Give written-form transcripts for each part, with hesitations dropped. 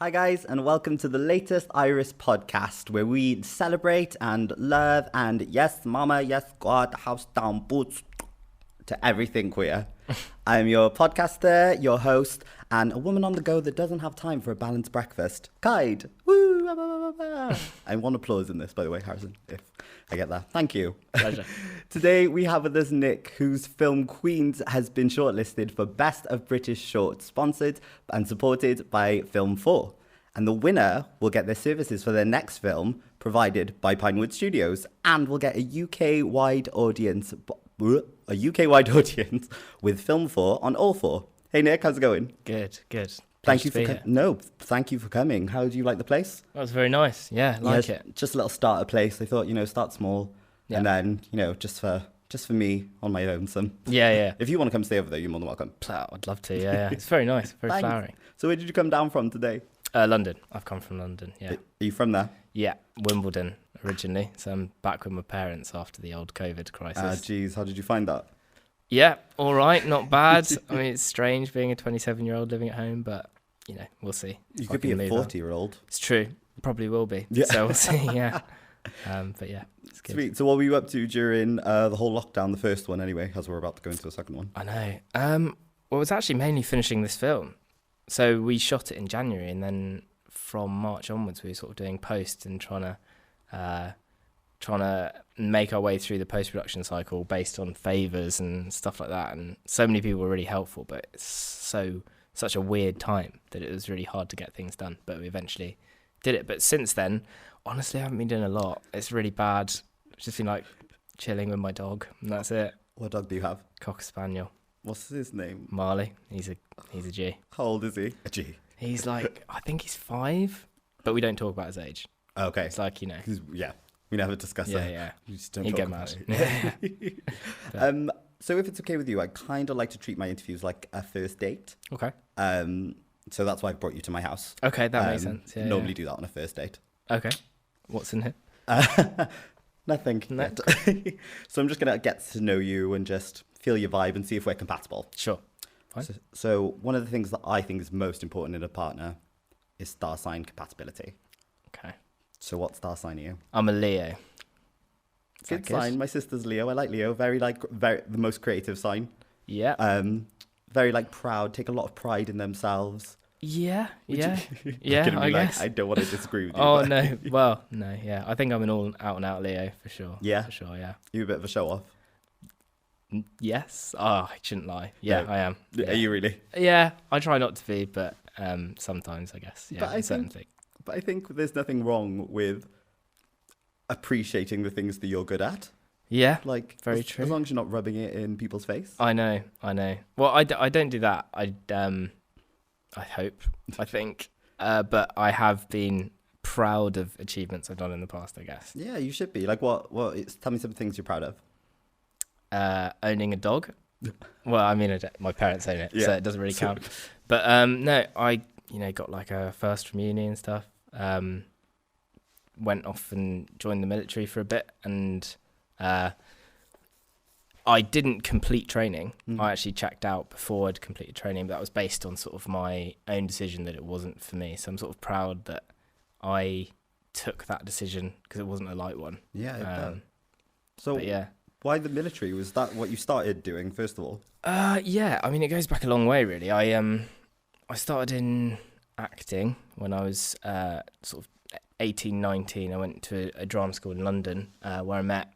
Hi guys, and welcome to the latest Iris podcast, where we celebrate and love and yes mama, yes God, house down boots to everything queer. I'm your podcaster, your host, and a woman on the go that doesn't have time for a balanced breakfast. Kayed. Woo! Bah, bah, bah, bah. I want applause in this, by the way, Harrison, if I get that. Thank you. Pleasure. Today we have with us Nick, whose film Queens has been shortlisted for Best of British Short, sponsored and supported by Film 4. And the winner will get their services for their next film provided by Pinewood Studios, and will get a UK-wide audience with Film 4 on all four. Hey Nick, how's it going? Good. Thank you for coming. How do you like the place? That was very nice. Yeah, it. Just a little starter place. I thought, start small, and then, just for me on my own. Yeah. If you want to come stay over there, you're more than welcome. I'd love to. Yeah. It's very nice, very flowery. So where did you come down from today? London. I've come from London. Yeah. Are you from there? Yeah, Wimbledon originally. So I'm back with my parents after the old COVID crisis. Geez, how did you find that? Yeah, all right, not bad. I mean, it's strange being a 27-year-old living at home, but we'll see. You could be a 40-year-old. It's true. Probably will be. Yeah. So we'll see. Yeah. But yeah, it's good. Sweet. So what were you up to during the whole lockdown, the first one anyway, as we're about to go into the second one? I know. Well, it was actually mainly finishing this film. So we shot it in January, and then from March onwards, we were sort of doing post and trying to make our way through the post-production cycle based on favours and stuff like that. And so many people were really helpful, but it's such a weird time that it was really hard to get things done. But we eventually did it. But since then, honestly, I haven't been doing a lot. It's really bad. I've just been chilling with my dog, and that's it. What dog do you have? Cocker Spaniel. What's his name? Marley. He's a G. How old is he? A G. He's I think he's 5, but we don't talk about his age. Okay. It's yeah, we never discuss that. Yeah. You just don't He'd talk get about mad. it. So if it's okay with you, I kind of like to treat my interviews like a first date. Okay. So that's why I brought you to my house. Okay, that makes sense. Yeah, normally do that on a first date. Okay. What's in here? Nothing. No. So I'm just going to get to know you and just feel your vibe and see if we're compatible. Sure. Fine. So one of the things that I think is most important in a partner is star sign compatibility. Okay. So what star sign are you? I'm a Leo. Good sign. My sister's Leo. I like Leo. Very the most creative sign. Yeah. Very proud. Take a lot of pride in themselves. Yeah. Yeah. I guess. I don't want to disagree with you. Oh no. Well, no. Yeah. I think I'm an all out and out Leo for sure. Yeah. For sure. Yeah. You're a bit of a show off. Yes. Oh, I shouldn't lie. Yeah, no. I am. Yeah. Are you really? Yeah. I try not to be, but sometimes I guess. Yeah. But I think there's nothing wrong with appreciating the things that you're good at. Yeah. Very true. As long as you're not rubbing it in people's face. I know. Well, I don't do that. I hope. I think. But I have been proud of achievements I've done in the past, I guess. Yeah, you should be. What? Tell me some things you're proud of. Owning a dog. Well, I mean, my parents own it, so it doesn't really count. But no, I got a first from uni and stuff. Went off and joined the military for a bit, and I didn't complete training. I actually checked out before I'd completed training, but that was based on sort of my own decision that it wasn't for me. So I'm sort of proud that I took that decision because it wasn't a light one. Yeah. Yeah. Why the military? Was that what you started doing, first of all? Yeah. I mean, it goes back a long way, really. I started in acting when I was sort of 18, 19. I went to a drama school in London where I met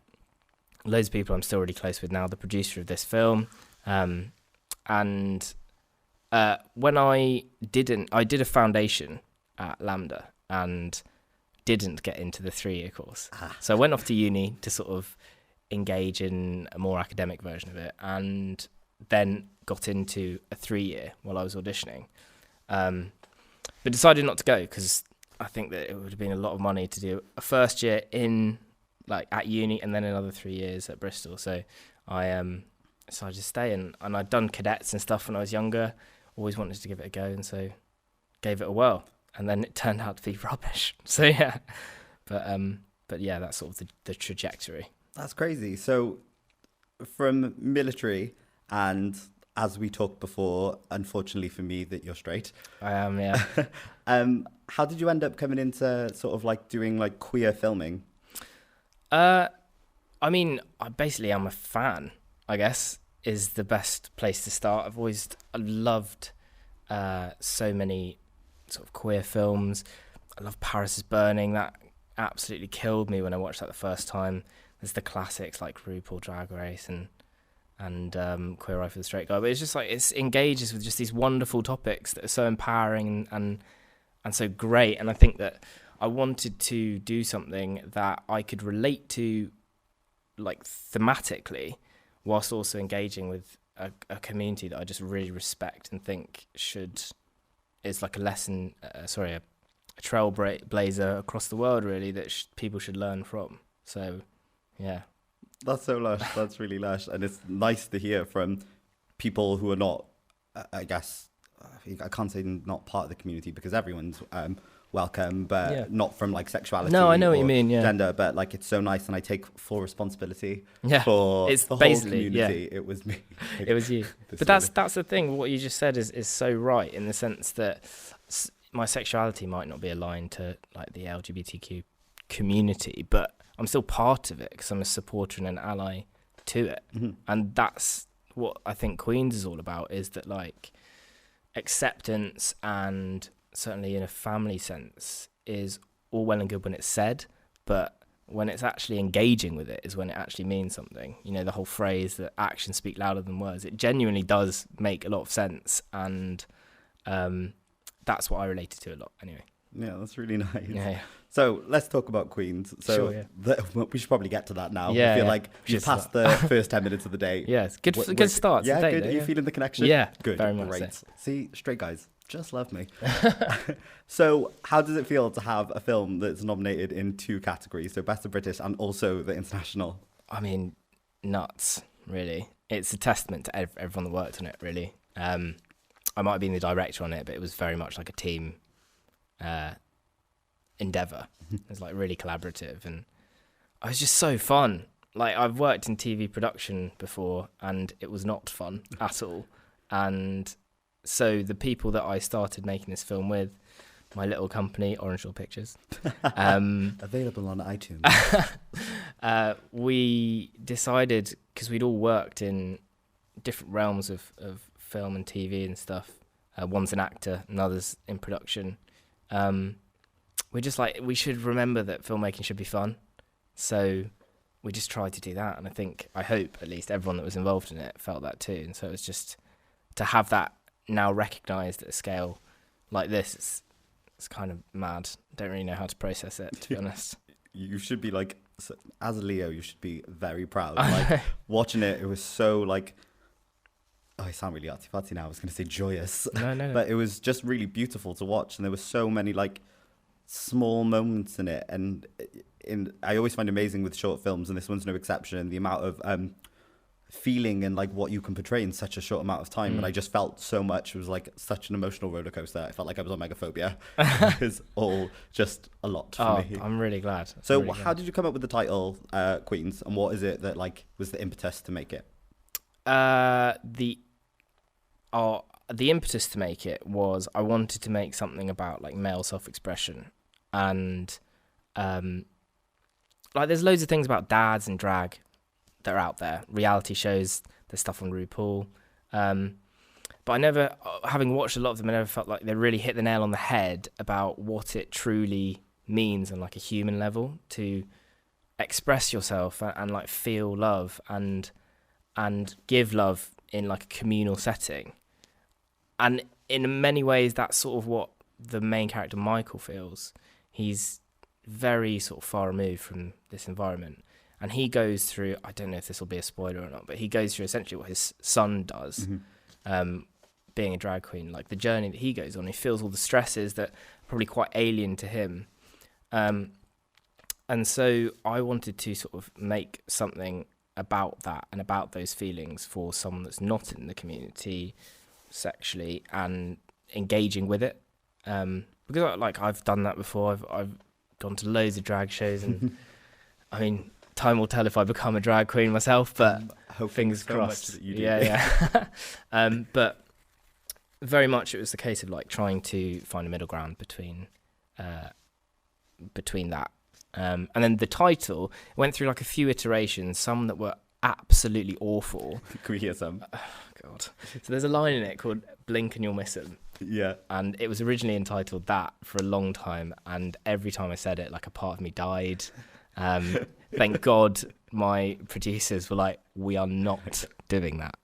loads of people I'm still really close with now, the producer of this film. And when I did a foundation at Lambda and didn't get into the 3-year course. So I went off to uni to sort of engage in a more academic version of it, and then got into a 3-year while I was auditioning, but decided not to go because I think that it would have been a lot of money to do a first year in at uni and then another 3 years at Bristol. So I decided to stay, and I'd done cadets and stuff when I was younger, always wanted to give it a go, and so gave it a whirl, and then it turned out to be rubbish. So yeah, but yeah, that's sort of the trajectory. That's crazy. So from military and as we talked before, unfortunately for me, that you're straight. I am, yeah. How did you end up coming into sort of like doing like queer filming? I mean, I'm a fan, I guess, is the best place to start. I've always loved so many sort of queer films. I love Paris is Burning. That absolutely killed me when I watched that the first time. There's the classics like RuPaul Drag Race and Queer Eye for the Straight Guy. But it's just like, it engages with just these wonderful topics that are so empowering and so great. And I think that I wanted to do something that I could relate to, like thematically, whilst also engaging with a community that I just really respect and think is like a lesson, a trailblazer across the world, really, that people should learn from. So, yeah. That's so lush. That's really lush. And it's nice to hear from people who are not, I guess, I can't say not part of the community because everyone's welcome, but not from like sexuality. No, I know what you mean, yeah. Gender, but like it's so nice, and I take full responsibility for it's the whole basically, community. Yeah. It was me. It was you. But that's the thing. What you just said is so right, in the sense that my sexuality might not be aligned to like the LGBTQ community, but I'm still part of it because I'm a supporter and an ally to it. Mm-hmm. And that's what I think Queens is all about, is that like acceptance, and certainly in a family sense, is all well and good when it's said, but when it's actually engaging with it is when it actually means something. You know, the whole phrase that actions speak louder than words, it genuinely does make a lot of sense, and that's what I related to a lot anyway. Yeah, that's really nice. Yeah. So let's talk about Queens. So sure, yeah. We should probably get to that now. Yeah, I feel like you've passed the first 10 minutes of the day. Yeah, it's good start. Yeah, today, good. though, Are you feeling the connection? Yeah, good. very much Great. so. See, straight guys just love me. So how does it feel to have a film that's nominated in 2 categories, so Best of British and also the International? I mean, nuts, really. It's a testament to everyone that worked on it, really. I might have been the director on it, but it was very much like a team endeavour. It was like really collaborative, and it was just so fun. Like, I've worked in TV production before, and it was not fun at all. And so the people that I started making this film with, my little company, Orange Shore Pictures, available on iTunes. We decided, because we'd all worked in different realms of film and TV and stuff. One's an actor, and others in production. We're just like, we should remember that filmmaking should be fun. So we just tried to do that. And I hope at least everyone that was involved in it felt that too. And so it's just to have that now recognised at a scale like this, it's kind of mad. Don't really know how to process it, to be honest. You should be like, as a Leo, you should be very proud. Like, watching it, it was so like, I sound really artsy-fartsy now. I was going to say joyous. No. But it was just really beautiful to watch. And there were so many like small moments in it. And I always find amazing with short films, and this one's no exception, the amount of feeling and like what you can portray in such a short amount of time. And I just felt so much. It was like such an emotional roller coaster. I felt like I was on Megaphobia. It was all just a lot for me. I'm really glad. So how did you come up with the title Queens, and what is it that like was the impetus to make it? The impetus to make it was I wanted to make something about like male self-expression, and like there's loads of things about dads and drag that are out there, reality shows, there's stuff on RuPaul, but I never, having watched a lot of them, I never felt like they really hit the nail on the head about what it truly means on like a human level to express yourself and like feel love and give love in like a communal setting. And in many ways, that's sort of what the main character Michael feels. He's very sort of far removed from this environment. And he goes through, I don't know if this will be a spoiler or not, but he goes through essentially what his son does, being a drag queen, like the journey that he goes on. He feels all the stresses that are probably quite alien to him. And so I wanted to sort of make something about that and about those feelings for someone that's not in the community sexually and engaging with it, because like I've done that before. I've gone to loads of drag shows, and I mean, time will tell if I become a drag queen myself, but fingers so crossed. that you do. Yeah. But very much it was the case of like trying to find a middle ground between that. And then the title went through like a few iterations, some that were absolutely awful. Can we hear some? Oh, God. So there's a line in it called "Blink and you'll miss 'em." Yeah. And it was originally entitled that for a long time, and every time I said it, like a part of me died. Thank God my producers were like, we are not doing that.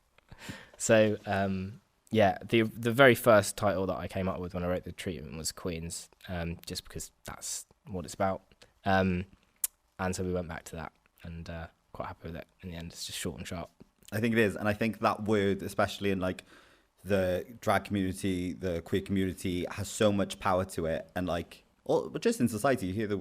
So the very first title that I came up with when I wrote The Treatment was Queens, just because that's what it's about. And so we went back to that, and quite happy with it in the end. It's just short and sharp. I think it is, and I think that word, especially in like the drag community, the queer community, has so much power to it. And like, just in society, you hear the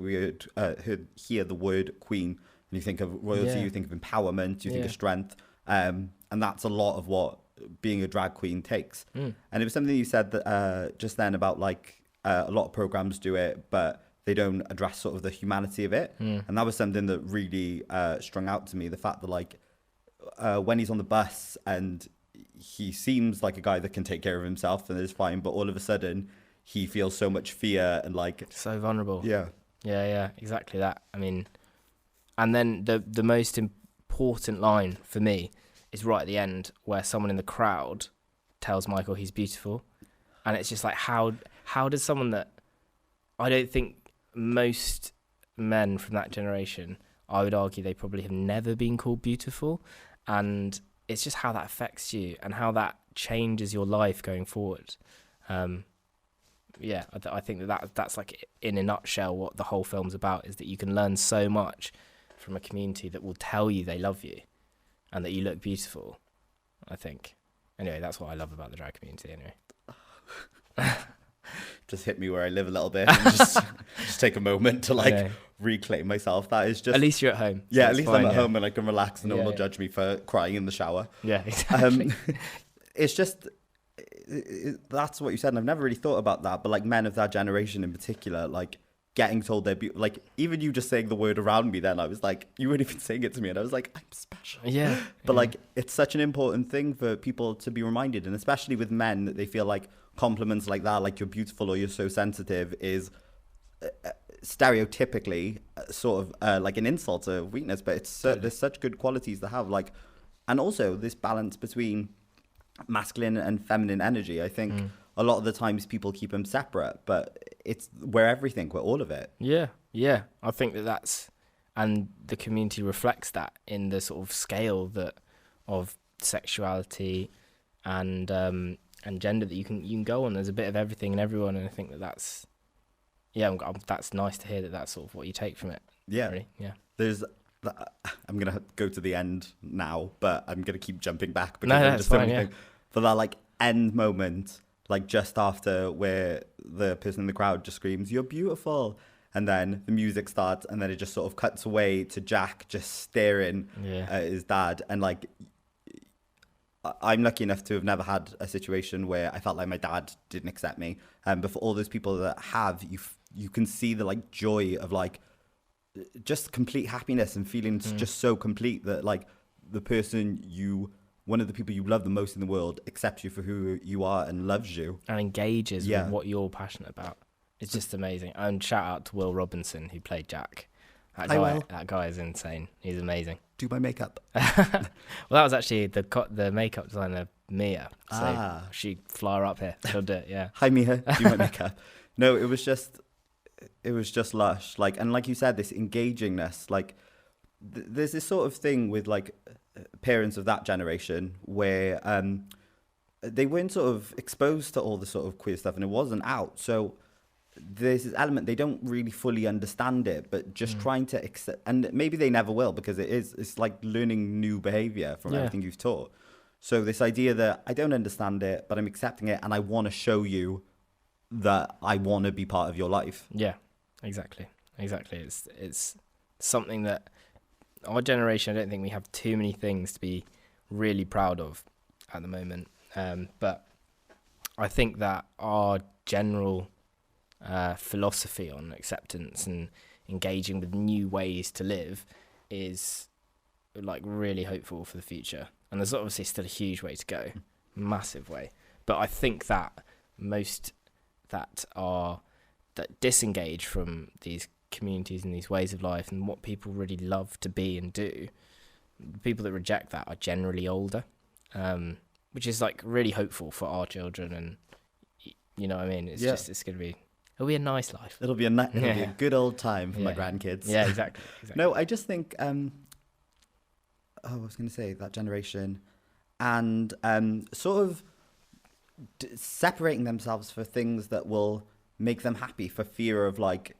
word queen, and you think of royalty, you think of empowerment, you think of strength, and that's a lot of what being a drag queen takes. And it was something you said that just then about like a lot of programs do it, but they don't address sort of the humanity of it. And that was something that really strung out to me, the fact that like when he's on the bus and he seems like a guy that can take care of himself and is fine, but all of a sudden he feels so much fear and like so vulnerable. Yeah, exactly that. I mean, and then the most important line for me is right at the end, where someone in the crowd tells Michael he's beautiful, and it's just like how does someone that, I don't think most men from that generation, I would argue they probably have never been called beautiful, and it's just how that affects you and how that changes your life going forward. I think that's like in a nutshell what the whole film's about, is that you can learn so much from a community that will tell you they love you and that you look beautiful, I think. Anyway, that's what I love about the drag community anyway. Just hit me where I live a little bit and just take a moment to like reclaim myself. That is just, at least you're at home. Yeah, at least I'm at home and I can relax and no one will judge me for crying in the shower. Yeah, exactly. It's just, that's what you said, and I've never really thought about that, but like men of that generation in particular, like getting told they're like, even you just saying the word around me then, I was like, you weren't even saying it to me, and I was like, I'm special. But like, it's such an important thing for people to be reminded, and especially with men, that they feel like compliments like that, like you're beautiful or you're so sensitive, is stereotypically sort of like an insult to weakness, but it's there's such good qualities to have, like, and also this balance between masculine and feminine energy. I think a lot of the times people keep them separate, but we're everything, we're all of it. Yeah, I think that's, and the community reflects that in the sort of scale that of sexuality and gender that you can go on. There's a bit of everything and everyone, and I think that's that's nice to hear that that's sort of what you take from it. Really. There's, I'm gonna go to the end now, but I'm gonna keep jumping back because that's fine. For that like end moment, like just after, where the person in the crowd just screams, "You're beautiful," and then the music starts, and then it just sort of cuts away to Jack just staring at his dad. And like, I'm lucky enough to have never had a situation where I felt like my dad didn't accept me. But for all those people that have, you can see the like joy of like just complete happiness and feeling just so complete that like one of the people you love the most in the world accepts you for who you are and loves you and engages with what you're passionate about. It's just amazing. And shout out to Will Robinson, who played Jack. That guy is insane. He's amazing. Do my makeup. Well, that was actually the makeup designer, Mia. So she'd fly her up here. She'll do it, yeah. Hi, Mia. Do my makeup. No, it was just lush. Like, and like you said, this engagingness. Like, there's this sort of thing with like parents of that generation where they weren't sort of exposed to all the sort of queer stuff, and it wasn't out. So there's this element, they don't really fully understand it, but just trying to accept, and maybe they never will, because it's like learning new behavior from everything you've taught. So this idea that I don't understand it, but I'm accepting it, and I want to show you that I want to be part of your life. Yeah, exactly. It's something that our generation, I don't think we have too many things to be really proud of at the moment. But I think that our general philosophy on acceptance and engaging with new ways to live is like really hopeful for the future. And there's obviously still a huge way to go, massive way. But I think that most that disengage from these communities and these ways of life and what people really love to be and do, the people that reject that are generally older, which is like really hopeful for our children. And you know what I mean? It's just, it'll be a nice life. It'll be a good old time for my grandkids. Yeah, exactly. No, I just think, I was going to say that generation and sort of separating themselves for things that will make them happy for fear of like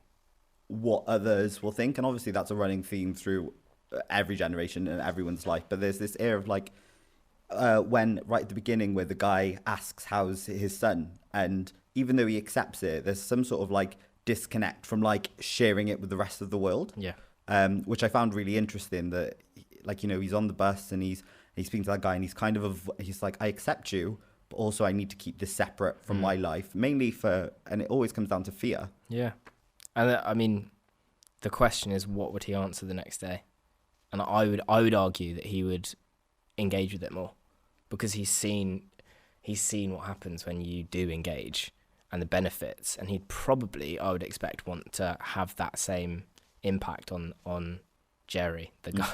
what others will think. And obviously that's a running theme through every generation and everyone's life. But there's this air of like, when right at the beginning where the guy asks how's his son, and even though he accepts it, there's some sort of like disconnect from like sharing it with the rest of the world. Yeah. Which I found really interesting, that like, you know, he's on the bus and he's speaking to that guy and he's kind of he's like, I accept you, but also I need to keep this separate from my life, mainly and it always comes down to fear. Yeah. And I mean, the question is, what would he answer the next day? And I would argue that he would engage with it more, because he's seen what happens when you do engage and the benefits, and he'd probably, I would expect, want to have that same impact on Jerry, the guy,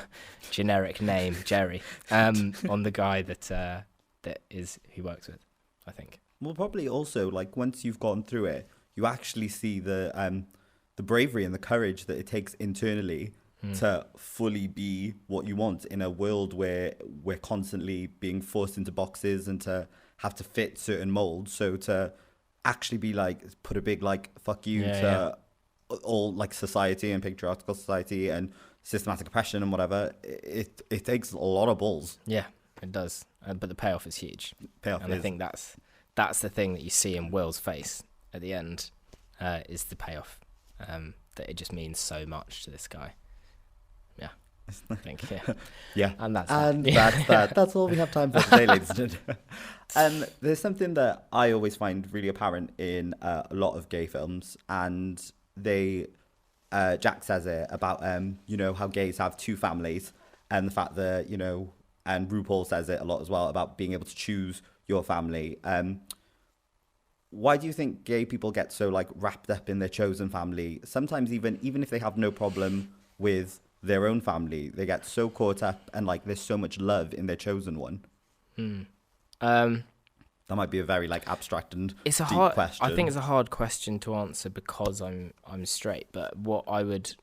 generic name Jerry, on the guy that is he works with, I think. Well, probably also like once you've gone through it, you actually see the bravery and the courage that it takes internally to fully be what you want in a world where we're constantly being forced into boxes and to have to fit certain molds. So to actually be like, put a big like fuck you to all like society and patriarchal society and systematic oppression and whatever, it takes a lot of balls. Yeah, it does. But the payoff is huge. I think that's the thing that you see in Will's face at the end, is the payoff. That it just means so much to this guy. Yeah, I think. Yeah. And that's that. That's all we have time for today, ladies and gentlemen. There's something that I always find really apparent in a lot of gay films, and Jack says it about you know, how gays have two families, and the fact that, you know, and RuPaul says it a lot as well about being able to choose your family. Why do you think gay people get so like wrapped up in their chosen family? Sometimes even if they have no problem with their own family, they get so caught up, and like there's so much love in their chosen one. That might be a very like abstract and it's a deep hard question. I think it's a hard question to answer because I'm straight. But what I would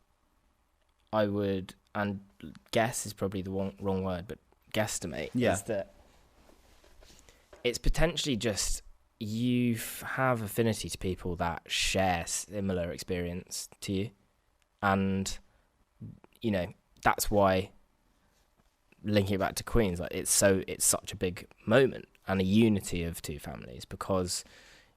and guess is probably the wrong word, but guesstimate is that it's potentially just you have affinity to people that share similar experience to you, and you know that's why, linking it back to Queens, like it's such a big moment and a unity of two families, because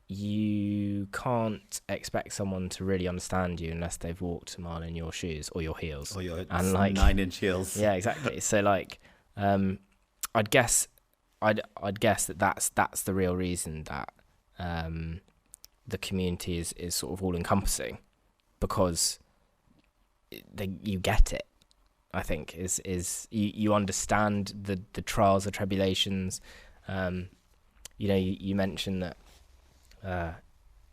you can't expect someone to really understand you unless they've walked a mile in your shoes or your heels or your and like 9-inch heels. Yeah, exactly. So like, I'd guess that that's the real reason that the community is sort of all encompassing, because you get it. I think is you understand the trials, the tribulations. You know, you mentioned that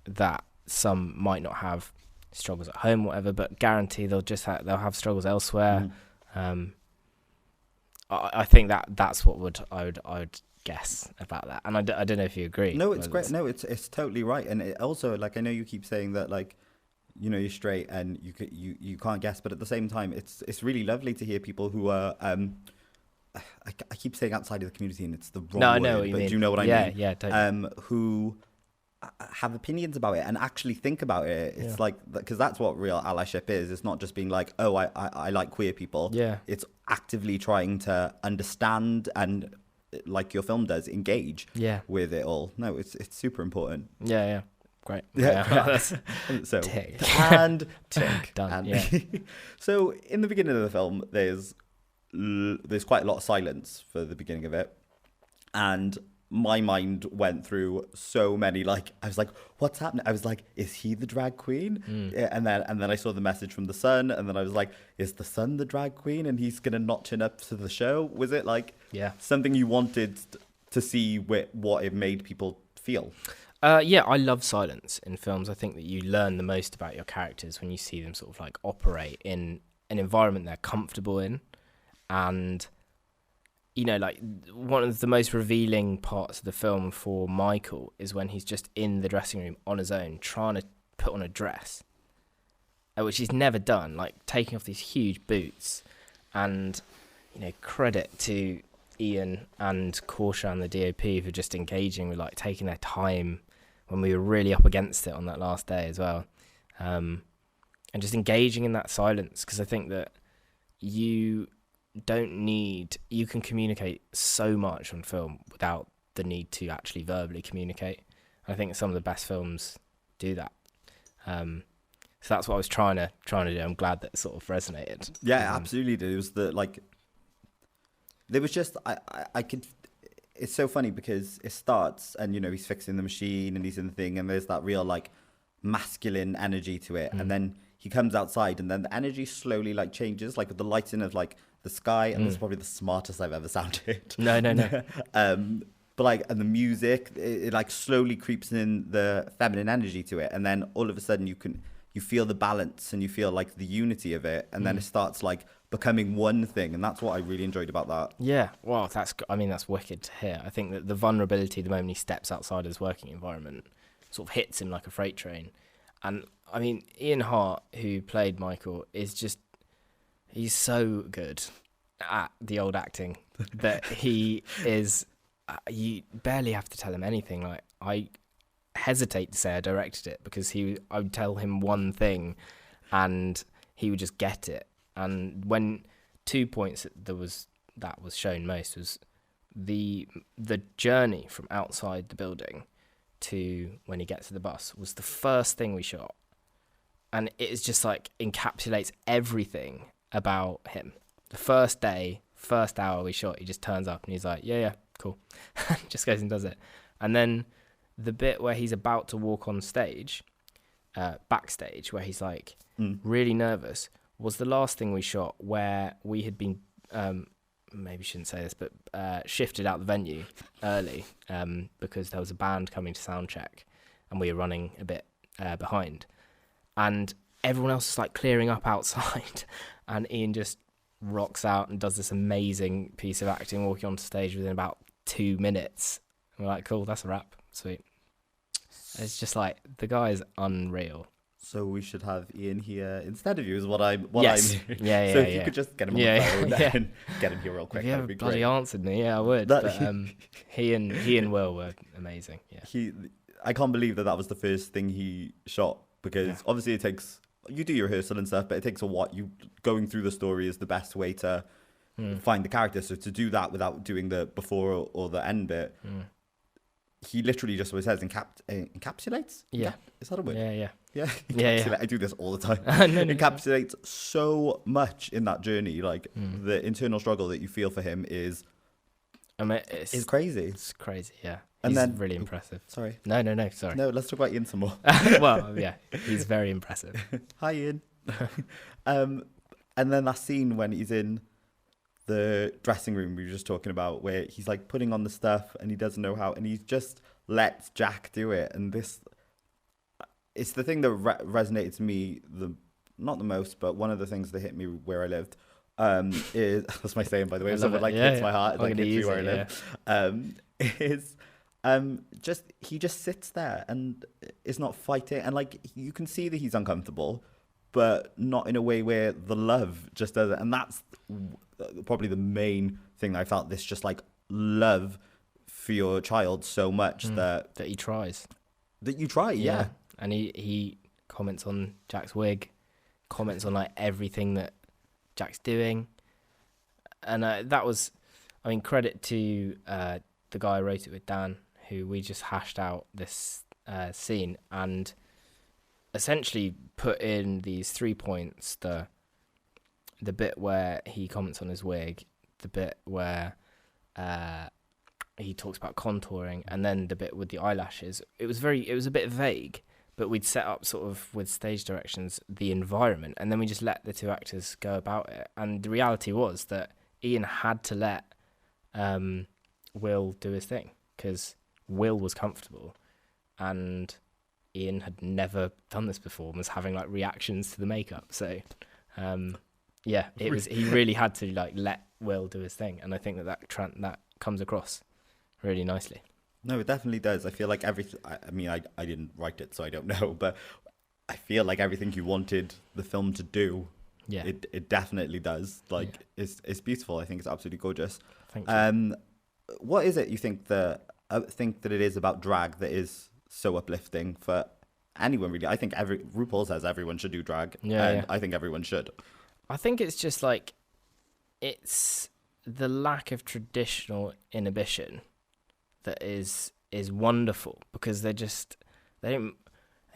that some might not have struggles at home, whatever, but guarantee they'll have struggles elsewhere. I think that's what I would guess about that, and I don't know if you agree. No, it's great. No, it's totally right, and it also, like, I know you keep saying that, like, you know, you're straight and you can't guess, but at the same time, it's really lovely to hear people who are I keep saying outside of the community, and it's the wrong word. I know what you mean. Do you know what I mean? Yeah, totally. Who have opinions about it and actually think about it. It's like, because that's what real allyship is. It's not just being like, oh, I like queer people. Yeah. It's actively trying to understand and, like your film does, engage with it all. No, it's super important. Yeah. Great. Yeah. So tick. And tick. Done. Yeah. So in the beginning of the film, there's quite a lot of silence for the beginning of it, and my mind went through so many, like, I was like, what's happening? I was like, is he the drag queen? Yeah, and then I saw the message from the son, and then I was like, is the son the drag queen and he's gonna not turn up to the show? Was it like something you wanted to see what it made people feel? Yeah, I love silence in films. I think that you learn the most about your characters when you see them sort of like operate in an environment they're comfortable in. And, you know, like one of the most revealing parts of the film for Michael is when he's just in the dressing room on his own trying to put on a dress, which he's never done, like taking off these huge boots. And, you know, credit to Ian and Korshan, the DOP, for just engaging with, like, taking their time when we were really up against it on that last day as well, and just engaging in that silence, because I think that you can communicate so much on film without the need to actually verbally communicate. I think some of the best films do that. So that's what I was trying to do. I'm glad that it sort of resonated. Yeah, absolutely did. It was there was just I could. It's so funny because it starts and, you know, he's fixing the machine and he's in the thing, and there's that real like masculine energy to it, and then he comes outside and then the energy slowly like changes, like with the lighting of like the sky, and it's probably the smartest I've ever sounded. No. But like, and the music, it like slowly creeps in the feminine energy to it, and then all of a sudden you feel the balance and you feel like the unity of it, and then it starts like becoming one thing, and that's what I really enjoyed about that. Yeah, well, that's wicked to hear. I think that the vulnerability the moment he steps outside his working environment sort of hits him like a freight train. And I mean, Ian Hart, who played Michael, he's so good at the old acting that he is, you barely have to tell him anything. Like, I hesitate to say I directed it, because I would tell him one thing and he would just get it. And when 2 points that was shown most was the journey from outside the building to when he gets to the bus was the first thing we shot, and it is just like encapsulates everything about him. The first day, first hour we shot, he just turns up and he's like, yeah, cool, just goes and does it. And then the bit where he's about to walk on stage, backstage, where he's like really nervous, was the last thing we shot, where we had been, maybe shouldn't say this, but shifted out the venue early because there was a band coming to sound check and we were running a bit behind. And everyone else is like clearing up outside, and Ian just rocks out and does this amazing piece of acting, walking onto stage within about 2 minutes. And we're like, cool, that's a wrap. Sweet. It's just like, the guy is unreal. So we should have Ian here instead of you, is what I'm yes. hearing. Yeah, so if you could just get him on the phone and get him here real quick, that'd be bloody great. Answered me, yeah, I would. But he and Will were amazing. Yeah. I can't believe that was the first thing he shot, because obviously it takes, you do your rehearsal and stuff, but it takes a what you going through the story is the best way to find the character. So to do that without doing the before or the end bit, he literally just, what it says, encapsulates. Yeah, is that a word? Yeah. Yeah. I do this all the time. No. Encapsulates so much in that journey. Like the internal struggle that you feel for him is, it's crazy. It's crazy. Yeah, and he's then really impressive. Sorry. No. Sorry. No, let's talk about Ian some more. Well, yeah, he's very impressive. Hi, Ian. And then that scene when he's in the dressing room we were just talking about, where he's like putting on the stuff and he doesn't know how, and he just lets Jack do it. And this, it's the thing that resonated to me not the most, but one of the things that hit me where I lived is, that's my saying, by the way, if someone like hits my heart, like hits me where I live, is he just sits there and is not fighting, and like you can see that he's uncomfortable, but not in a way where the love just doesn't. And that's probably the main thing that I felt, this just like love for your child so much that he tries. That you try, yeah. And he comments on Jack's wig, comments on like everything that Jack's doing. And that was, I mean, credit to the guy who wrote it with, Dan, who we just hashed out this scene and essentially put in these 3 points, the bit where he comments on his wig, the bit where he talks about contouring, and then the bit with the eyelashes. It was a bit vague, but we'd set up sort of with stage directions the environment, and then we just let the two actors go about it. And the reality was that Ian had to let Will do his thing, because Will was comfortable, and Ian had never done this before and was having like reactions to the makeup. So he really had to like let Will do his thing, and I think that comes across really nicely. No, it definitely does. I feel like everything. I mean, I didn't write it, so I don't know, but I feel like everything you wanted the film to do, it definitely does. Like, it's beautiful. I think it's absolutely gorgeous. Thank you. What is it you think that it is about drag that is so uplifting for anyone, really? I think RuPaul says everyone should do drag, I think everyone should. I think it's just like, it's the lack of traditional inhibition that is wonderful, because they don't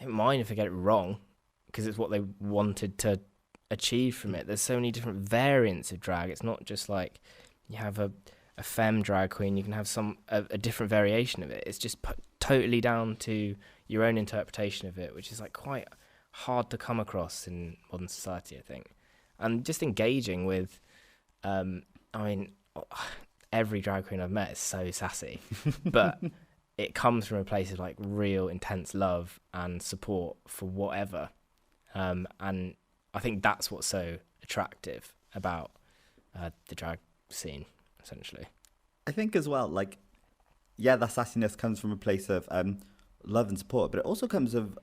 mind if they get it wrong, because it's what they wanted to achieve from it. There's so many different variants of drag. It's not just like you have a femme drag queen, you can have a different variation of it. It's just totally down to your own interpretation of it, which is like quite hard to come across in modern society, I think. And just engaging with, every drag queen I've met is so sassy, but it comes from a place of like real intense love and support for whatever. And I think that's what's so attractive about the drag scene, essentially. I think as well, like, that sassiness comes from a place of love and support, but it also comes of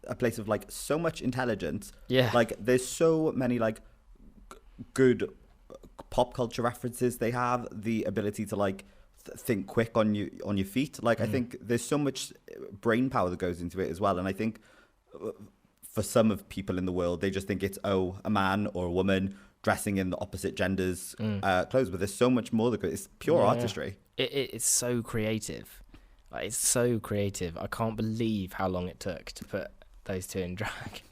a place of like so much intelligence. Yeah. Like, there's so many like good pop culture references. They have the ability to like think quick on your feet. Like, I think there's so much brain power that goes into it as well. And I think for some of people in the world, they just think it's a man or a woman dressing in the opposite gender's clothes, but there's so much more that it's pure artistry. It's so creative. Like, it's so creative. I can't believe how long it took to put those two in drag.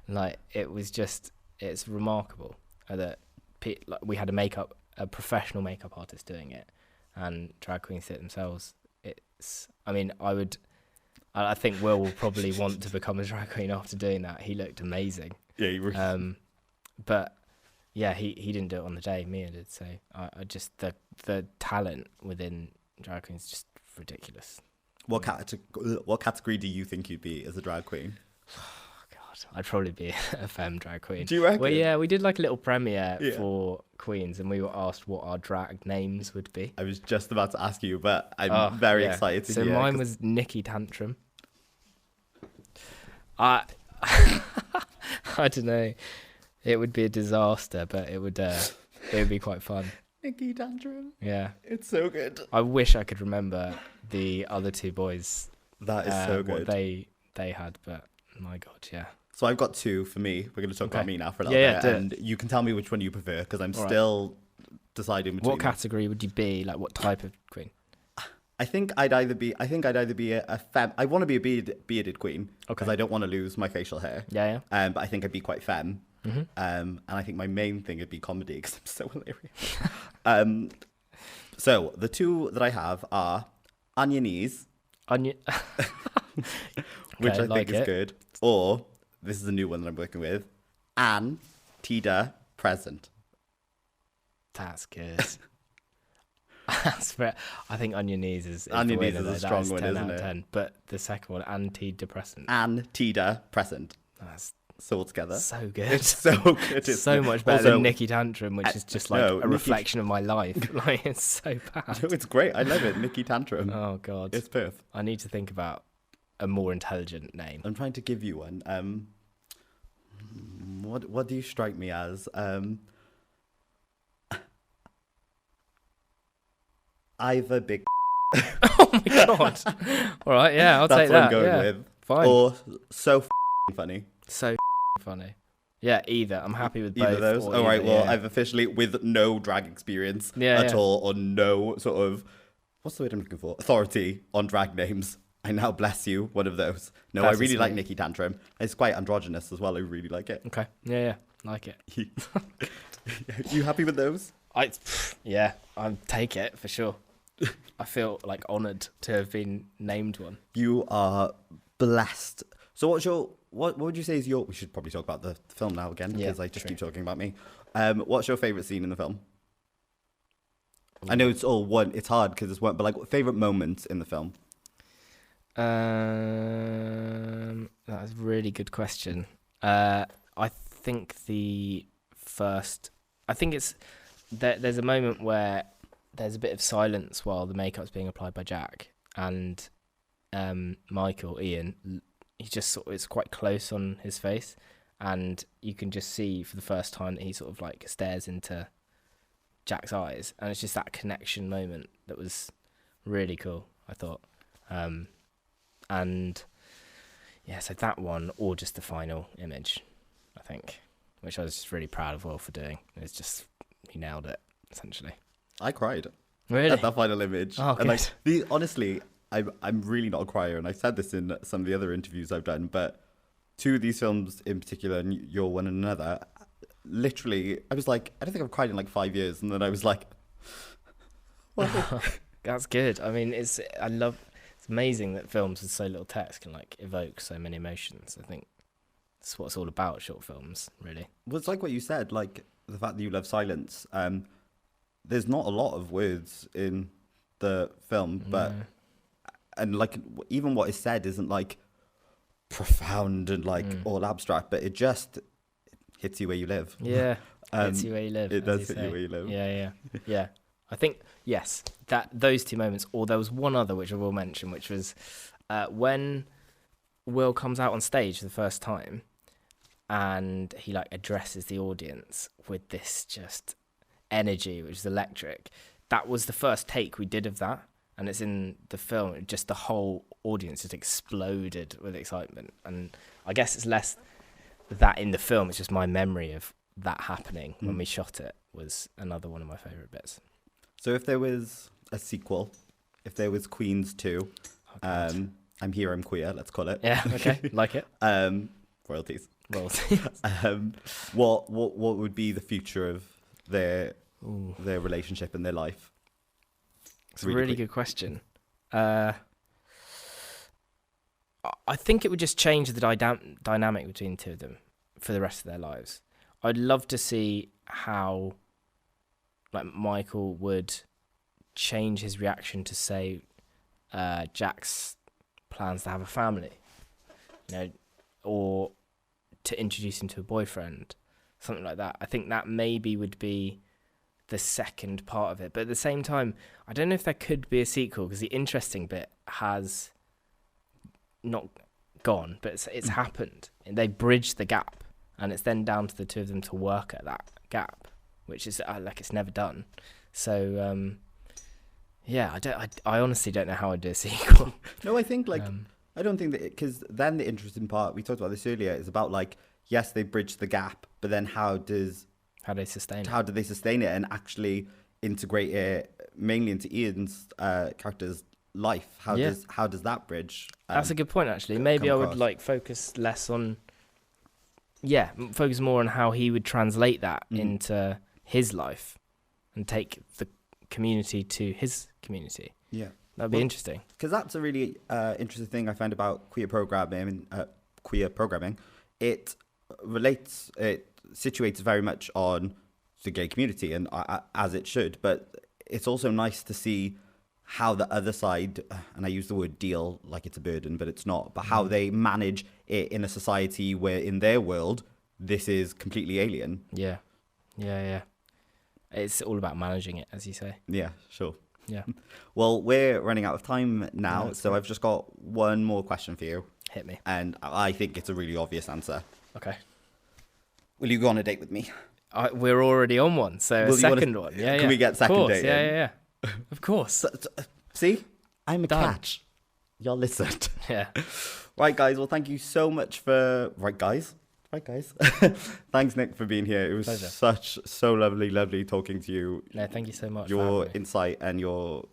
Like, it's remarkable that we had a professional makeup artist doing it, and drag queens did it themselves. I think Will probably want to become a drag queen after doing that. He looked amazing. Yeah, he really. But yeah, he didn't do it on the day. Mia did. So I just the talent within drag queens is just ridiculous. What category do you think you'd be as a drag queen? I'd probably be a femme drag queen. Do you reckon? Well, yeah, we did like a little premiere for queens, and we were asked what our drag names would be. I was just about to ask you, but I'm very excited to hear. So mine was Nikki Tantrum. I don't know. It would be a disaster, but it would be quite fun. Nikki Tantrum. Yeah. It's so good. I wish I could remember the other two boys. That is so good. What they had, but my God, yeah. So I've got two for me. We're going to talk about me now for a little bit, and you can tell me which one you prefer, because I'm still deciding between. What category would you be? Like, what type of queen? I think I'd either be a femme. I want to be a bearded queen, because I don't want to lose my facial hair. Yeah. But I think I'd be quite femme. Mm-hmm. And I think my main thing would be comedy, because I'm so hilarious. So the two that I have are On Your Knees, which I think is good, or this is a new one that I'm working with, Anne Tida Present. That's good. I think On Your Knees is On Your Knees is a strong one, isn't it? 10, but the second one, antidepressant. Antidepressant. That's so all together. So good. It's so good. It's so much better than Nikki Tantrum, which is just like a reflection of my life. Like, it's so bad. No, it's great. I love it. Nikki Tantrum. Oh God. It's perfect. I need to think about a more intelligent name. I'm trying to give you one. What do you strike me as? Either big. Oh my God. All right, yeah, I'll take that. That's what I'm going with. Fine. Or so funny. So funny. Yeah, either. I'm happy with both. Either those. All right, well, I've officially, with no drag experience at all, or no sort of, what's the word I'm looking for? Authority on drag names. I now bless you, one of those. No, I really like Nikki Tantrum. It's quite androgynous as well. I really like it. Okay. Yeah, like it. You happy with those? Yeah, I'll take it for sure. I feel like honoured to have been named one. You are blessed. So what would you say is we should probably talk about the film now again, because I just keep talking about me. What's your favourite scene in the film? Ooh. I know it's all one, it's hard because it's one, but like favourite moments in the film? That's a really good question. I think it's there's a moment where there's a bit of silence while the makeup's being applied by Jack, and Ian, he just sort of, it's quite close on his face, and you can just see for the first time that he sort of like stares into Jack's eyes, and it's just that connection moment that was really cool, I thought. And yeah, so that one, or just the final image, I think, which I was just really proud of Will for doing. It's just, he nailed it, essentially. I cried. Really? At that final image. Oh, and good. Honestly, I'm really not a crier, and I've said this in some of the other interviews I've done, but two of these films in particular, and You're One and Another, literally, I was like, I don't think I've cried in like 5 years, and then I was like, what? That's good. I mean, it's amazing that films with so little text can like evoke so many emotions. I think that's what it's all about, short films, really. Well, it's like what you said, like the fact that you love silence. There's not a lot of words in the film, but and like even what is said isn't like profound and like all abstract, but it just hits you where you live. Yeah, hits you where you live. It does hit you where you live. Yeah. I think, yes, that those two moments, or there was one other which I will mention, which was when Will comes out on stage for the first time and he like addresses the audience with this just energy, which is electric. That was the first take we did of that, and it's in the film. Just the whole audience just exploded with excitement, and I guess it's less that in the film, it's just my memory of that happening when we shot it was another one of my favourite bits. So if there was a sequel, if there was Queens 2, I'm Here, I'm Queer, let's call it. Yeah, okay, like it. Royalties. Royalties. What would be the future of their relationship and their life? It's a really good question. I think it would just change the dynamic between the two of them for the rest of their lives. I'd love to see how like Michael would change his reaction to, say, Jack's plans to have a family, or to introduce him to a boyfriend, something like that. I think that maybe would be the second part of it. But at the same time, I don't know if there could be a sequel, because the interesting bit has not gone, but it's happened. And they bridged the gap, and it's then down to the two of them to work at that gap, which is like it's never done. So yeah, I honestly don't know how I'd do a sequel. No, I think like I don't think that, because then the interesting part, we talked about this earlier, is about like, yes, they bridge the gap, but then how do they sustain it and actually integrate it mainly into Ian's character's life? How does that bridge? That's a good point, actually. Maybe I would like focus more on how he would translate that into his life and take the community to his community. Yeah, that'd be interesting. Because that's a really interesting thing I found about queer programming. It situates very much on the gay community, and as it should. But it's also nice to see how the other side, and I use the word deal like it's a burden, but it's not, but how they manage it in a society where in their world, this is completely alien. Yeah. It's all about managing it, as you say. Yeah, sure. Yeah. Well, we're running out of time now, so I've just got one more question for you. Hit me. And I think it's a really obvious answer. Okay. Will you go on a date with me? We're already on one, so a second one. Yeah, Can we get second date? Yeah. Of course. See? I'm a catch. Y'all listened. Yeah. Right, guys. Well, thank you so much for... Right, guys. Thanks, Nick, for being here. It was so lovely talking to you. No, thank you so much. Your insight and your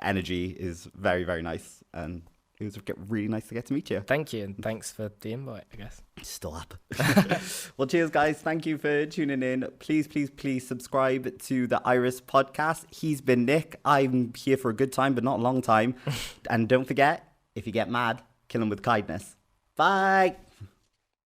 energy is very, very nice. And It was really nice to get to meet you. Thank you, and thanks for the invite, I guess. Still up. Well, cheers, guys. Thank you for tuning in. Please, please, please subscribe to the Iris podcast. He's been Nick. I'm here for a good time, but not a long time. And don't forget, if you get mad, kill him with kindness. Bye.